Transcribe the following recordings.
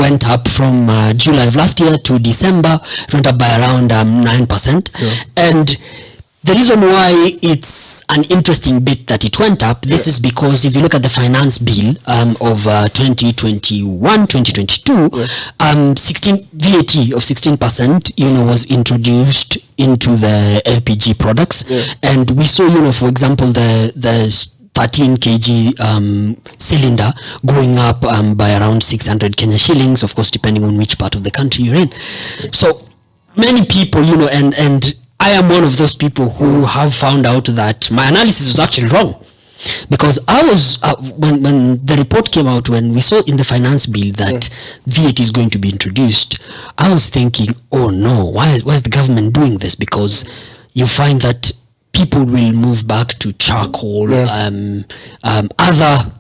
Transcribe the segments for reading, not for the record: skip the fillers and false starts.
went up from July of last year to December. It went up by around 9%. Yeah. And the reason why it's an interesting bit that it went up, this is because if you look at the finance bill of 2021-2022, 16 VAT of 16%, was introduced into the LPG products, and we saw, for example, the 13 kg cylinder going up by around 600 Kenya shillings, of course, depending on which part of the country you're in. So many people, and I am one of those people who have found out that my analysis was actually wrong, because I was when the report came out, when we saw in the finance bill that VAT is going to be introduced, I was thinking, oh no, why is the government doing this? Because you find that people will move back to charcoal, other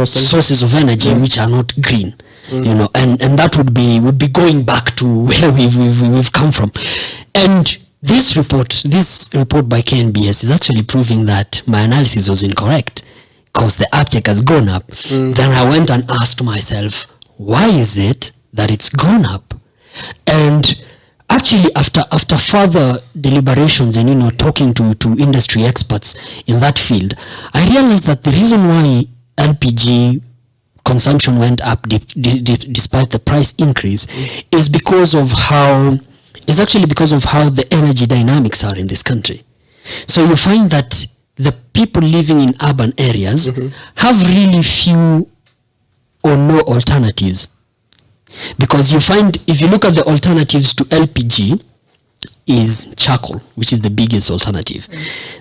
sources of energy which are not green. And that would be going back to where we've come from. And this report by KNBS is actually proving that my analysis was incorrect, because the uptake has gone up. Then I went and asked myself, why is it that it's gone up? And actually, after further deliberations and talking to industry experts in that field, I realized that the reason why LPG consumption went up despite the price increase is because of how the energy dynamics are in this country. So you find that the people living in urban areas have really few or no alternatives. Because you find, if you look at the alternatives to LPG, is charcoal, which is the biggest alternative.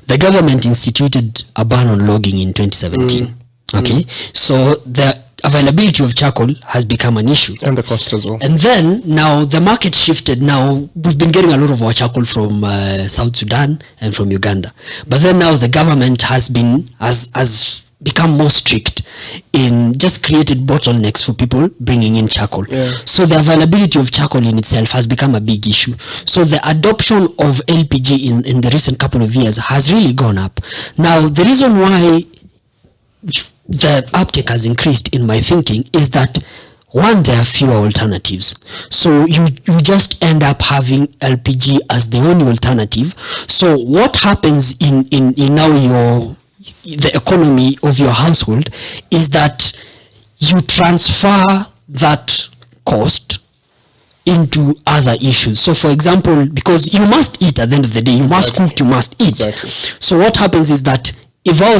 The government instituted a ban on logging in 2017. Okay, so the availability of charcoal has become an issue, and the cost as well. And then now the market shifted. Now we've been getting a lot of our charcoal from South Sudan and from Uganda, but then now the government has become more strict in just created bottlenecks for people bringing in charcoal. So the availability of charcoal in itself has become a big issue. So the adoption of LPG in the recent couple of years has really gone up. Now the reason why the uptake has increased, in my thinking, is that one, there are fewer alternatives. So you just end up having LPG as the only alternative. So what happens in now the economy of your household is that you transfer that cost into other issues. So for example, because you must eat at the end of the day, you must cook, you must eat. So what happens is that if I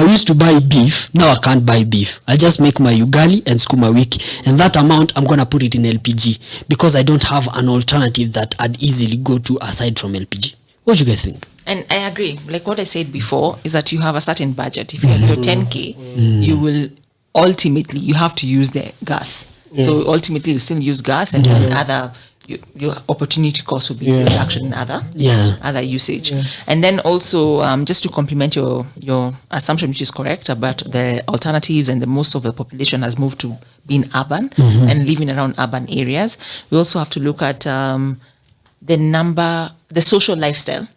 used to buy beef, now I can't buy beef. I just make my ugali and skuma wiki, and that amount I'm going to put it in LPG, because I don't have an alternative that I'd easily go to aside from LPG. What do you guys think? And I agree. Like what I said before is that you have a certain budget. If you have your 10K, you will ultimately, you have to use the gas. So ultimately you still use gas, and then other, your opportunity cost will be reduction in other usage. And then also, just to complement your assumption, which is correct, about the alternatives, and the most of the population has moved to being urban and living around urban areas, we also have to look at the social lifestyle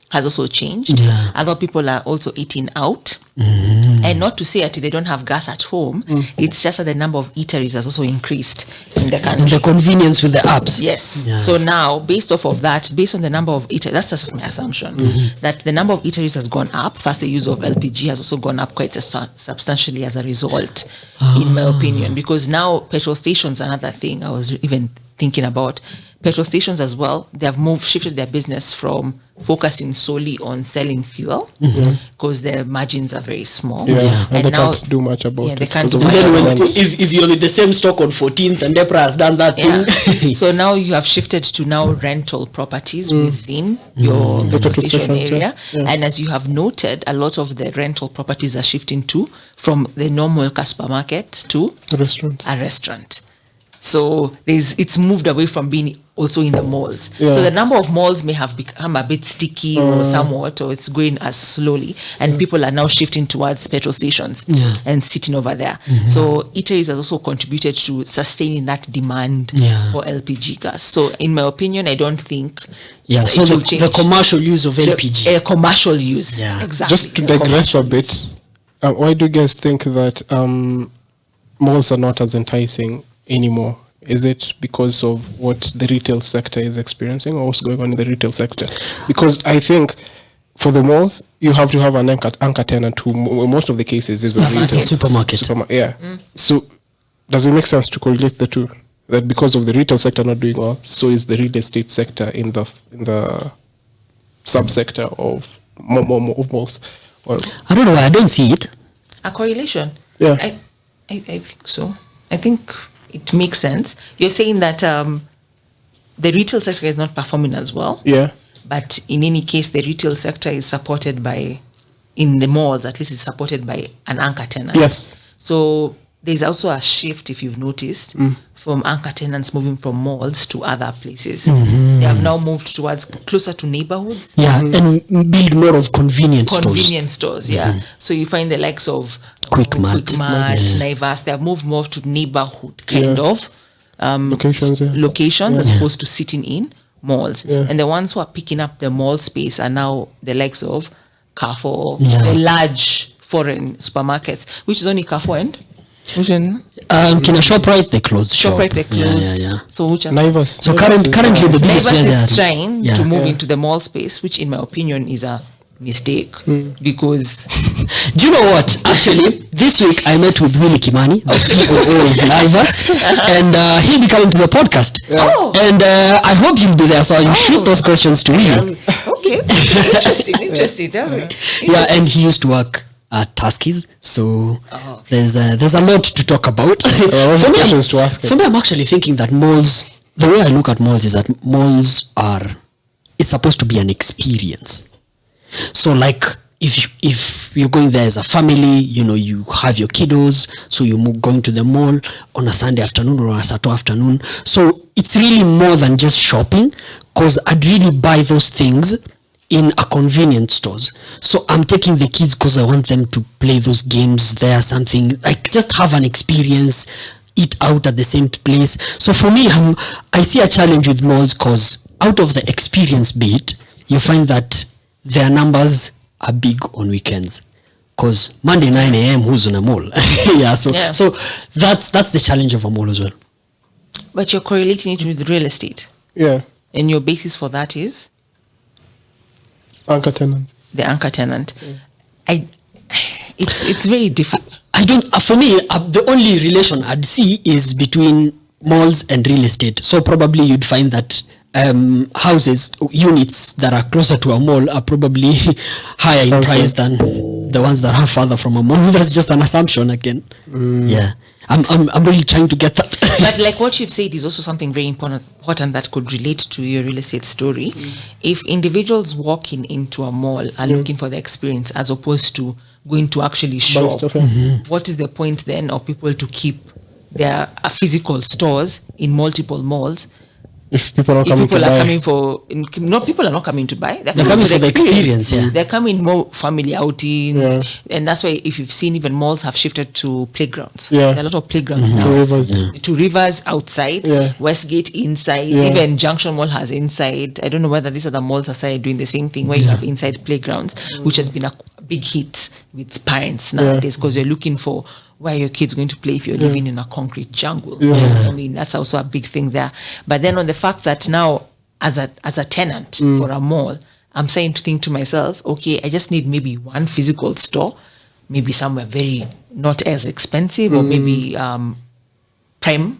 has also changed. A lot of people are also eating out. And not to say that they don't have gas at home, it's just that the number of eateries has also increased in the country. And the convenience with the apps. Yes. So now, based off of that, based on the number of eateries, that's just my assumption, that the number of eateries has gone up, thus the use of LPG has also gone up quite substantially as a result, in my opinion. Because now petrol stations, another thing I was even thinking about, petrol stations as well, they have shifted their business from focusing solely on selling fuel, because their margins are very small. And they now can't do much about it. They can't do much about it. If you're with the same stock on 14th and DEPRA has done that thing. So now you have shifted to now rental properties within your petrol station area. And as you have noted, a lot of the rental properties are shifting from the normal supermarket to a restaurant. So it's moved away from being also in the malls. So the number of malls may have become a bit sticky or somewhat, or it's going as slowly, and people are now shifting towards petrol stations and sitting over there. So eateries has also contributed to sustaining that demand for LPG gas. So in my opinion, I don't think so the commercial use of LPG. Commercial use. Exactly. Just to digress a bit, why do you guys think that malls are not as enticing anymore? Is it because of what the retail sector is experiencing, or what's going on in the retail sector? Because I think for the malls, you have to have an anchor tenant who, in most of the cases, is a supermarket. Yeah. So, does it make sense to correlate the two? That because of the retail sector not doing well, so is the real estate sector in the subsector of malls? Or I don't know why I don't see it. A correlation? Yeah. I think so. I think it makes sense. You're saying that the retail sector is not performing as well. Yeah. But in any case, the retail sector is supported by, in the malls, at least it's supported by an anchor tenant. Yes. So there's also a shift, if you've noticed, from anchor tenants moving from malls to other places. They have now moved towards closer to neighborhoods. Yeah, and build more of convenience stores. Yeah. So you find the likes of Quick Mart, Naivas, they have moved more to neighborhood kind of locations as opposed to sitting in malls. And the ones who are picking up the mall space are now the likes of Carrefour, the large foreign supermarkets, which is only Carrefour and which one? Kina ShopRite, they closed. ShopRite, they closed. So which Naivas. So currently the biggest Naivas is trying to move into the mall space, which in my opinion is a mistake because do you know what? Actually, this week I met with Willie Kimani, the CEO of Naivas, and he'll be coming to the podcast. And I hope you'll be there, so you shoot those questions to Willie. Okay. Interesting. Yeah, and he used to work at Tuskies, so there's a lot to talk about. For me, I'm actually thinking that malls, the way I look at malls is that malls it's supposed to be an experience. So like if you're going there as a family, you have your kiddos, so you're going to the mall on a Sunday afternoon or a Saturday afternoon. So it's really more than just shopping, because I'd really buy those things in a convenience stores. So I'm taking the kids because I want them to play those games there, something like just have an experience, eat out at the same place. So for me, I see a challenge with malls because out of the experience bit, you find that their numbers are big on weekends. Because Monday 9 a.m. who's on a mall? So that's the challenge of a mall as well. But you're correlating it with real estate. Yeah. And your basis for that is? Anchor tenant. The anchor tenant. It's very difficult. For me, the only relation I'd see is between malls and real estate. So probably you'd find that units that are closer to a mall are probably higher in price than the ones that are further from a mall. That's just an assumption again. Yeah. I'm really trying to get that. But like what you've said is also something very important that could relate to your real estate story. If individuals walking into a mall are looking for the experience as opposed to going to actually shop, what is the point then of people to keep their physical stores in multiple malls? If people are coming people are not coming to buy. They're coming for the experience. They're coming more family outings, and that's why if you've seen, even malls have shifted to playgrounds. There are a lot of playgrounds now. To rivers outside, Westgate inside, even Junction Mall has inside. I don't know whether these other malls have started doing the same thing where you have inside playgrounds, which has been a big hit with parents nowadays because you're looking for where your kid's going to play if you're living in a concrete jungle. I mean, that's also a big thing there. But then on the fact that now, as a tenant for a mall, I'm saying to think to myself, okay, I just need maybe one physical store, maybe somewhere very not as expensive, or maybe prime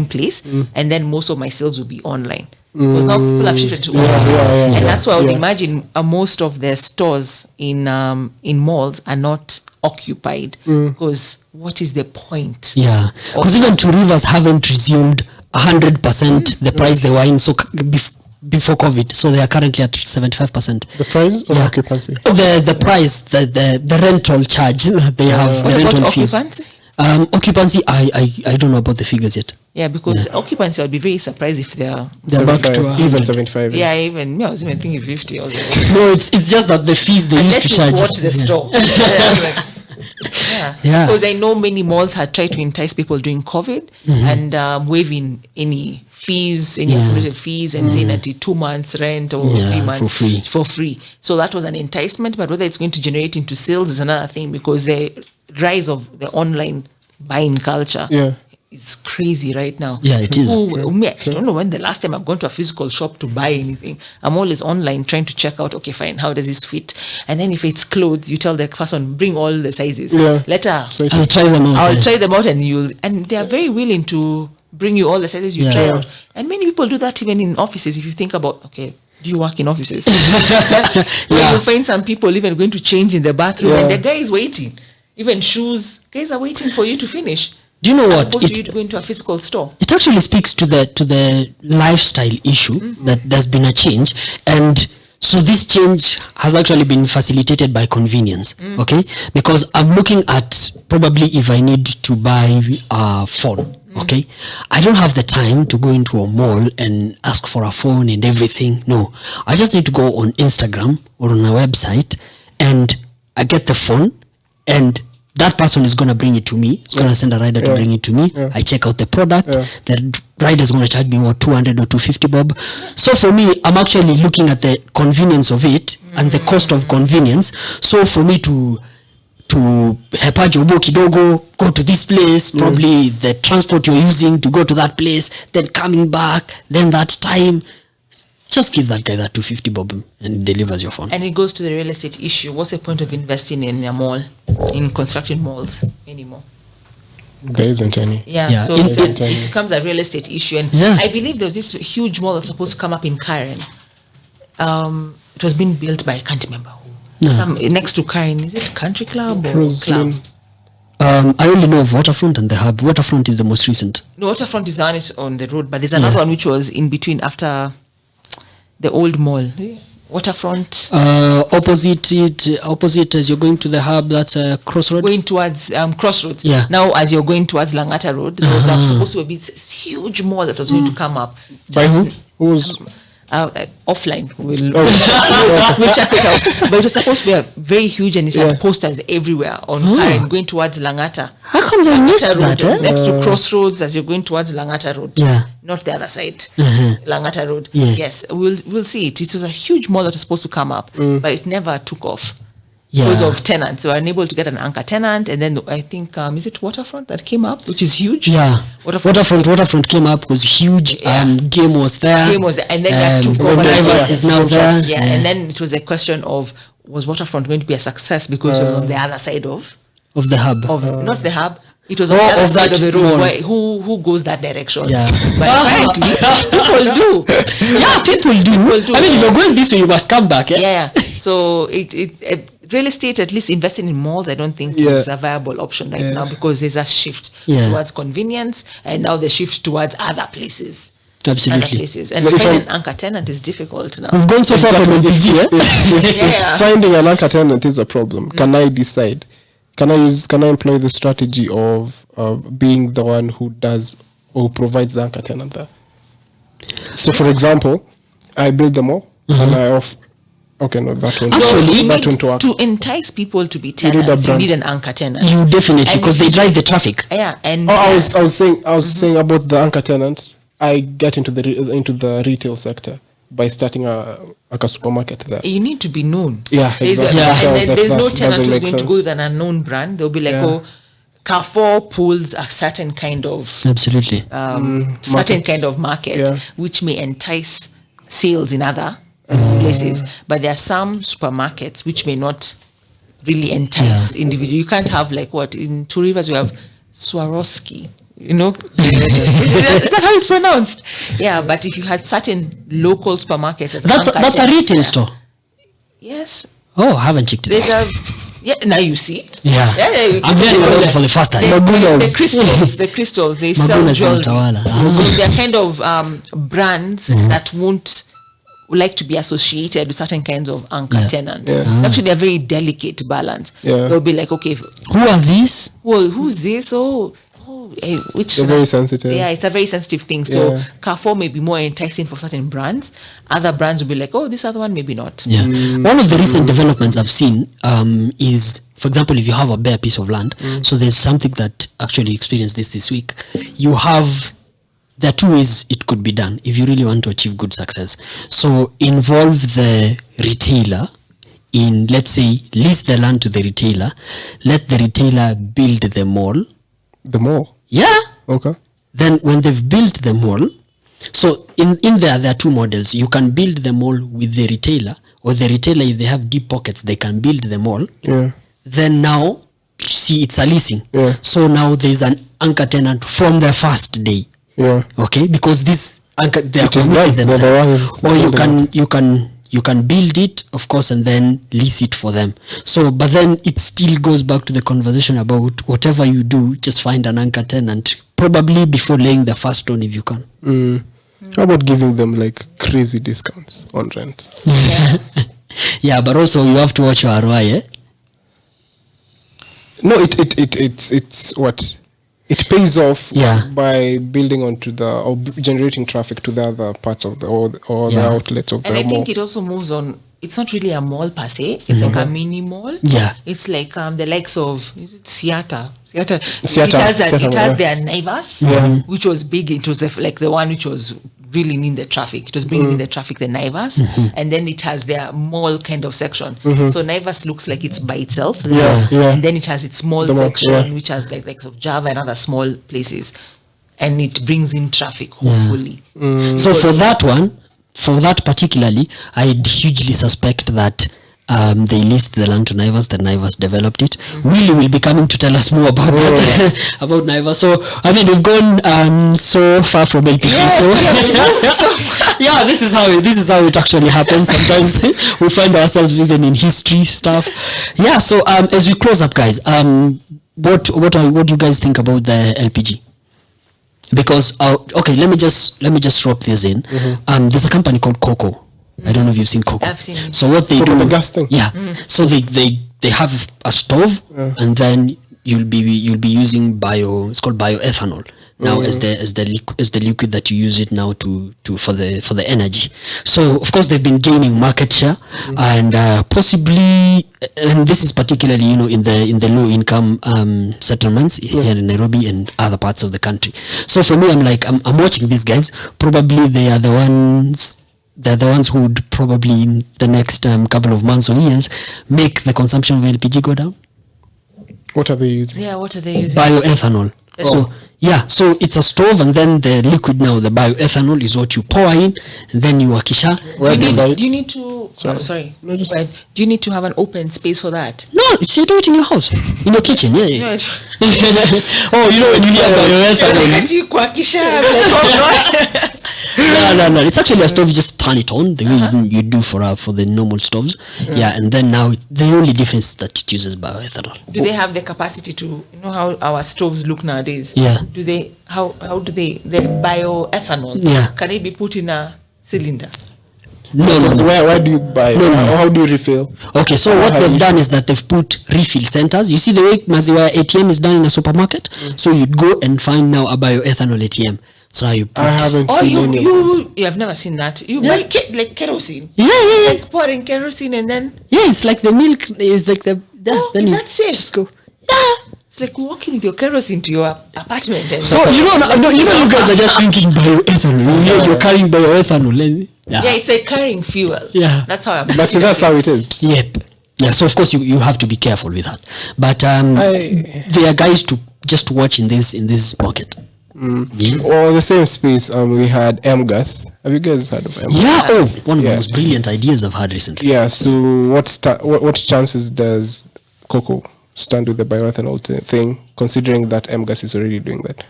place, and then most of my sales will be online. Because now people have shifted to online, and that's why I would imagine most of the stores in malls are not occupied, because what is the point? Because even Two Rivers haven't resumed 100% the price they were in before COVID, so they are currently at 75%. The price or occupancy? The price, the rental charge that they have, the rental fees. Occupancy, I don't know about the figures yet. Yeah, because occupancy, I'd be very surprised if they're back to even 75. Yeah, I was even thinking 50. No, it's just that the fees they used to charge. Unless you watch the store. Because I know many malls had tried to entice people during COVID and waiving any fees, any accumulated fees, and saying that 2 months rent or 3 months for free. So that was an enticement, but whether it's going to generate into sales is another thing, because the rise of the online buying culture is crazy right now. Yeah, it is. Me, I don't know when the last time I've gone to a physical shop to buy anything. I'm always online trying to check out, okay, fine, how does this fit? And then if it's clothes, you tell the person, bring all the sizes. Yeah. Later, I'll try them out. I'll try them out, and they are very willing to bring you all the sizes you try out. And many people do that even in offices. If you think about, okay, do you work in offices? You find some people even going to change in the bathroom and the guy is waiting. Even shoes, guys are waiting for you to finish. Do you know what? As opposed to you to go into a physical store. It actually speaks to the lifestyle issue that there's been a change, and so this change has actually been facilitated by convenience. Okay, because I'm looking at probably if I need to buy a phone. Okay, I don't have the time to go into a mall and ask for a phone and everything. No, I just need to go on Instagram or on a website, and I get the phone, and that person is going to bring it to me. It's going to send a rider to bring it to me. I check out the product. The rider is going to charge me what, 200 or 250 bob. So for me, I'm actually looking at the convenience of it and the cost of convenience. So for me to hepa jobo kidogo, go to this place, probably the transport you're using to go to that place, then coming back, then that time, just give that guy that 250 bob and delivers your phone. And it goes to the real estate issue. What's the point of investing in a mall, in construction malls anymore? There isn't any. So it becomes a real estate issue. And I believe there's this huge mall that's supposed to come up in Karen. It was being built by, I can't remember who. Next to Karen, is it Country Club or Club? I only know of Waterfront and the Hub. Waterfront is the most recent. No, Waterfront is on the road, but there's another one which was in between after the old mall. Waterfront. Opposite as you're going to the Hub, that's a Crossroad. Going towards Crossroads. Yeah. Now, as you're going towards Langata Road, there was supposed to be this huge mall that was going to come up. By who? Who's? Offline. We'll check it out. But it was supposed to be very huge, and it had posters everywhere on Karen going towards Langata. How comes I missed Road, that? Next to Crossroads as you're going towards Langata Road. Yeah. Not the other side. Langata Road. Yeah. Yes, we'll see it. It was a huge mall that was supposed to come up, but it never took off. Because of tenants. So we were unable to get an anchor tenant, and then I think is it Waterfront that came up, which is huge? Yeah. Waterfront came up, was huge. Game was there. And then they had to go Drivers is now there. Yeah. And then it was a question of, was Waterfront going to be a success because it was on the other side of the Hub. Not the Hub. It was on the other side of the road. Who goes that direction? Yeah. But apparently, people do. So people do. I mean, if you're going this way, you must come back. Yeah. So it real estate, at least investing in malls, I don't think is a viable option right now, because there's a shift towards convenience, and now the shift towards other places. Absolutely. Other places. And finding an anchor tenant is difficult now. We've gone so far from LPG, if finding an anchor tenant is a problem, can I decide? Can I employ the strategy of being the one who does or provides the anchor tenant there? So, for example, I build the mall and I offer. Okay, no, that one. Actually, that one to work. To entice people to be tenants, you need an anchor tenant. You definitely, because they drive the traffic. Yeah, and I was saying about the anchor tenant. I get into the retail sector by starting a supermarket there. You need to be known. Yeah, exactly. And there's no tenant who's going to go with an unknown brand. They'll be like, Carrefour pulls a certain kind of absolutely certain kind of market, which may entice sales in other places, but there are some supermarkets which may not really entice individuals. You can't have in Two Rivers we have Swarovski, is that how it's pronounced? Yeah, but if you had certain local supermarkets that's a retail store. Yes. Oh, I haven't checked it out. Now you see. I'm hearing about it for the first time. The crystals, they sell jewelry. So they're kind of brands that won't like to be associated with certain kinds of anchor tenants. Actually, a very delicate balance. They'll be like, okay, who are these? Well, who's this? Which? They're very sensitive. Yeah, it's a very sensitive thing. So Carrefour may be more enticing for certain brands. Other brands will be like, this other one maybe not. One of the recent developments I've seen is, for example, if you have a bare piece of land. So there's something that actually experienced this week. There are two ways it could be done if you really want to achieve good success. So involve the retailer in, let's say, lease the land to the retailer. Let the retailer build the mall. The mall? Yeah. Okay. Then when they've built them all, so in there are two models. You can build them all with the retailer, or the retailer, if they have deep pockets, they can build them all. Yeah. Then now, see, it's a leasing. Yeah. So now there's an anchor tenant from the first day. Yeah. Okay, because this anchor, they are It is committed them. They're the themselves. ones Or you can build it, of course, and then lease it for them. So, but then it still goes back to the conversation about whatever you do, just find an anchor tenant, probably before laying the first stone if you can. How about giving them like crazy discounts on rent? Yeah, but also you have to watch your ROI, eh? No, it's what? It pays off Yeah. by building onto or generating traffic to the other parts of the Yeah. the outlets of the And I mall. think it also moves on. It's not really a mall per se. It's like a mini mall. Yeah. It's like the likes of, is it Seattle? It Seattle, has yeah. their Naivas, which was big. It was like the one which was really in the traffic. It was bringing in the traffic, the Naivas. And then it has their mall kind of section. So Naivas looks like it's by itself. Yeah. And then it has its mall The mall, section, yeah. which has like of Java and other small places. And it brings in traffic, hopefully. So for that particularly, I hugely suspect that they leased the land to Naivas, the Naivas developed it. Willie will be coming to tell us more about that, about Naivas. So, I mean, we've gone so far from LPG. Yeah, this is how it actually happens. Sometimes we find ourselves even in history stuff. Yeah, so as we close up, guys, what do you guys think about the LPG? Because okay, let me just drop this in. There's a company called Coco. I don't know if you've seen Coco. I've seen it. So what they Coco, do, the gas thing? yeah. So they have a stove, and then you'll be using it's called bioethanol now as the liquid that you use it now for the energy. So of course they've been gaining market share, and possibly, and this is particularly in the low income settlements here in Nairobi and other parts of the country. So for me, I'm watching these guys. Probably they are the ones. They're the ones who would probably in the next couple of months or years make the consumption of LPG go down. What are they using? Yeah, what are they using? Bioethanol. So so it's a stove, and then the liquid now, the bioethanol, is what you pour in, and then you wakisha. Do you need to? Sorry. No, just- But do you need to have an open space for that? No, you do it in your house, in your kitchen. Yeah. No, Oh, when you hear bioethanol. No. It's actually a stove. You just turn it on the way you do for the normal stoves. Yeah, and then now the only difference is that it uses bioethanol. Do they have the capacity to, how our stoves look nowadays? Yeah. Do they, how do they, the bioethanol, Yeah. can it be put in a cylinder? No. Where do you buy it? No. How do you refill? Okay, so what they've done is that they've put refill centers. You see the way Maziwa ATM is done in a supermarket? So you'd go and find now a bioethanol ATM. So now you put... I haven't Oh, seen any. you have never seen that. You buy like kerosene. Yeah. Like pouring kerosene and then, Yeah, it's like the milk is like the... then is you that safe? Just go... Yeah. It's like walking with your kerosene to your apartment. And So, you guys are just thinking bioethanol. You're carrying bioethanol. And, yeah, it's like carrying fuel. Yeah. That's how I'm. But see, that's how it is. Yep. Yeah, so of course you have to be careful with that. But there are guys to just watch in this market. Yeah. Or the same space, we had M-Gas. Have you guys heard of M-Gas? Yeah, one of the most brilliant ideas I've had recently. Yeah, so what chances does Coco stand with the bioethanol thing, considering that M-Gas is already doing that?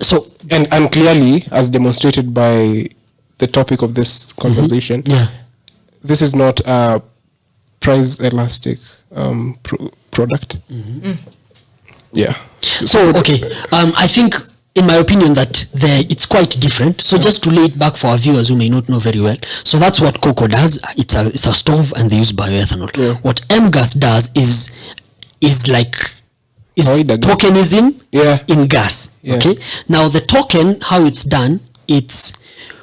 So And clearly, as demonstrated by the topic of this conversation, this is not a price elastic product. Yeah. So okay, I think in my opinion that it's quite different. So just to lay it back for our viewers who may not know very well. So that's what Coco does. It's a stove and they use bioethanol. Yeah. What M-Gas does is tokenism in gas. Yeah. Okay. Now the token, how it's done,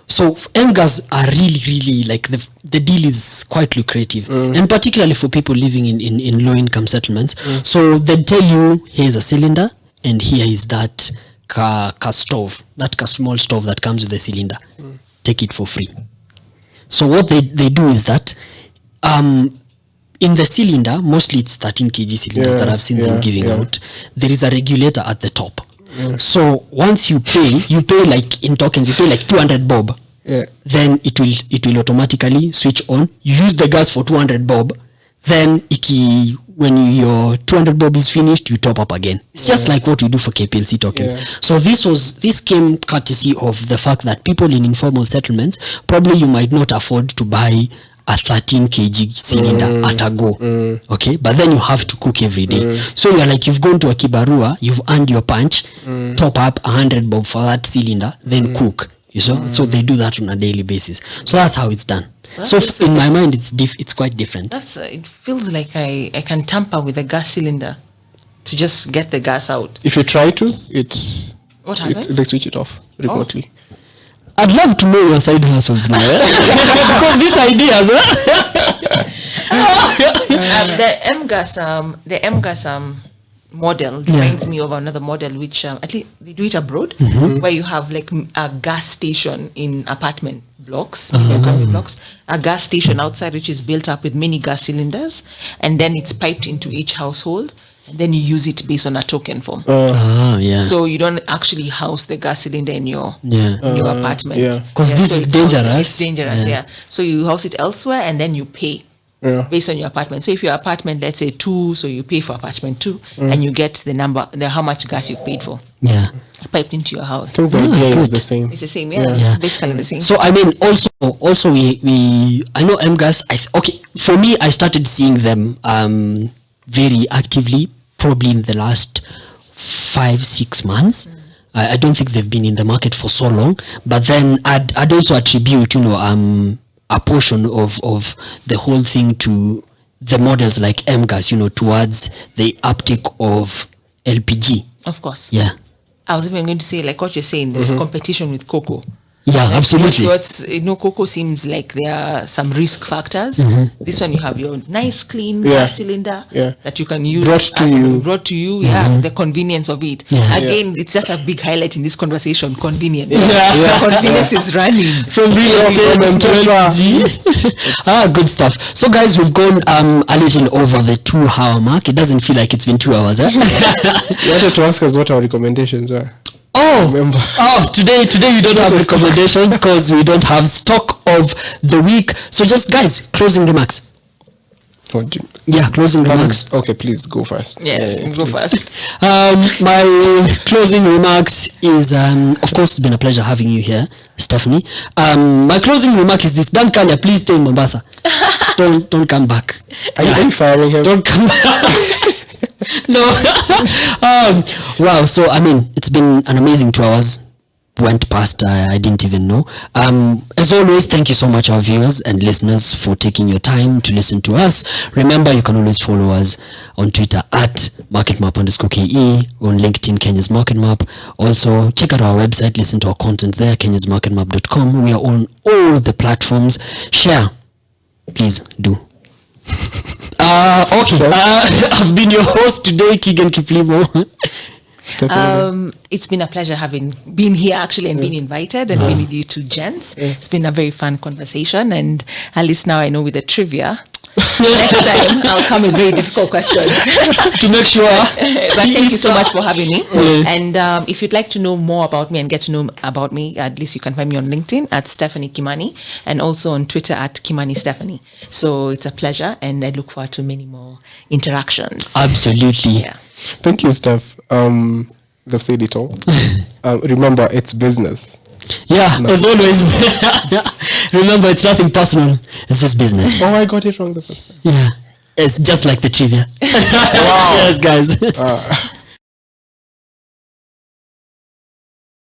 so M-Gas are really like the deal is quite lucrative, and particularly for people living in low income settlements. So they tell you, here's a cylinder and here is that stove, that small stove that comes with the cylinder. Take it for free. So what they do is that in the cylinder, mostly it's 13 kg cylinders that I've seen them giving out. There is a regulator at the top. So once you pay like in tokens, you pay like 200 bob. Yeah. Then it will automatically switch on. You use the gas for 200 bob. Then when your 200 bob is finished, you top up again. It's just like what we do for KPLC tokens. Yeah. So this came courtesy of the fact that people in informal settlements, probably you might not afford to buy a 13 kg cylinder at a go. Okay, but then you have to cook every day. So you're like, you've gone to a kibarua, you've earned your punch, top up 100 bob for that cylinder, then cook. You saw? So they do that on a daily basis. So that's how it's done. So in my mind, it's quite different. It feels like I can tamper with a gas cylinder to just get the gas out. If you try to, what happens? They switch it off remotely. I'd love to know your side hustles now, because these ideas. The MGAS model reminds me of another model which at least they do it abroad, where you have like a gas station in apartment blocks, a gas station outside which is built up with many gas cylinders, and then it's piped into each household, and then you use it based on a token form. So you don't actually house the gas cylinder in your apartment, because this is dangerous. It's dangerous. So you house it elsewhere, and then you pay based on your apartment. So if your apartment, let's say 2, so you pay for apartment 2, and you get the how much gas you've paid for. Piped into your house. I think the idea is the same. It's the same, basically the same. So I mean, also we I know MGAS. Okay, for me, I started seeing them very actively probably in the last 5-6 months. I don't think they've been in the market for so long, but then I'd also attribute a portion of the whole thing to the models like MGAS, towards the uptake of LPG. Of course. Yeah. I was even going to say, like what you're saying, there's competition with cocoa. Yeah, like, absolutely. So it's cocoa seems like there are some risk factors. This one you have your nice clean gas cylinder that you can use brought to you. The convenience of it. Again, it's just a big highlight in this conversation. Convenience. Convenience is running from real estate to LPG. Good stuff. So guys, we've gone a little over the 2-hour mark. It doesn't feel like it's been 2 hours. You wanted to ask us what our recommendations are. Today we don't have recommendations because we don't have stock of the week. So just guys, closing remarks. Closing remarks. Okay, please go first. Go first. My closing remarks is, of course, it's been a pleasure having you here, Stephanie. My closing remark is this: Dan Kanya, please stay in Mombasa. Don't come back. Are you firing him? Don't come back. No. Wow. So I mean, it's been an amazing 2 hours. Went past, I didn't even know. As always, thank you so much, our viewers and listeners, for taking your time to listen to us. Remember, you can always follow us on Twitter at marketmap_KE, on LinkedIn, Kenya's Market Map. Also, check out our website, listen to our content there, kenyasmarketmap.com. We are on all the platforms. Share, please do. Okay. I've been your host today, Keegan Kiplimo. It's been a pleasure been here actually and being invited and being with you two gents. It's been a very fun conversation, and at least now I know with the trivia. Next time I'll come with very difficult questions to make sure. But thank you so much for having me. And if you'd like to know more about me and get to know about me, at least you can find me on LinkedIn at Stephanie Kimani, and also on Twitter at Kimani Stephanie. So it's a pleasure, and I look forward to many more interactions. Absolutely. Thank you, Steph. They've said it all. Remember, it's business. As always. Remember, it's nothing personal. It's just business. I got it wrong the first time. It's just like the trivia. Cheers, guys.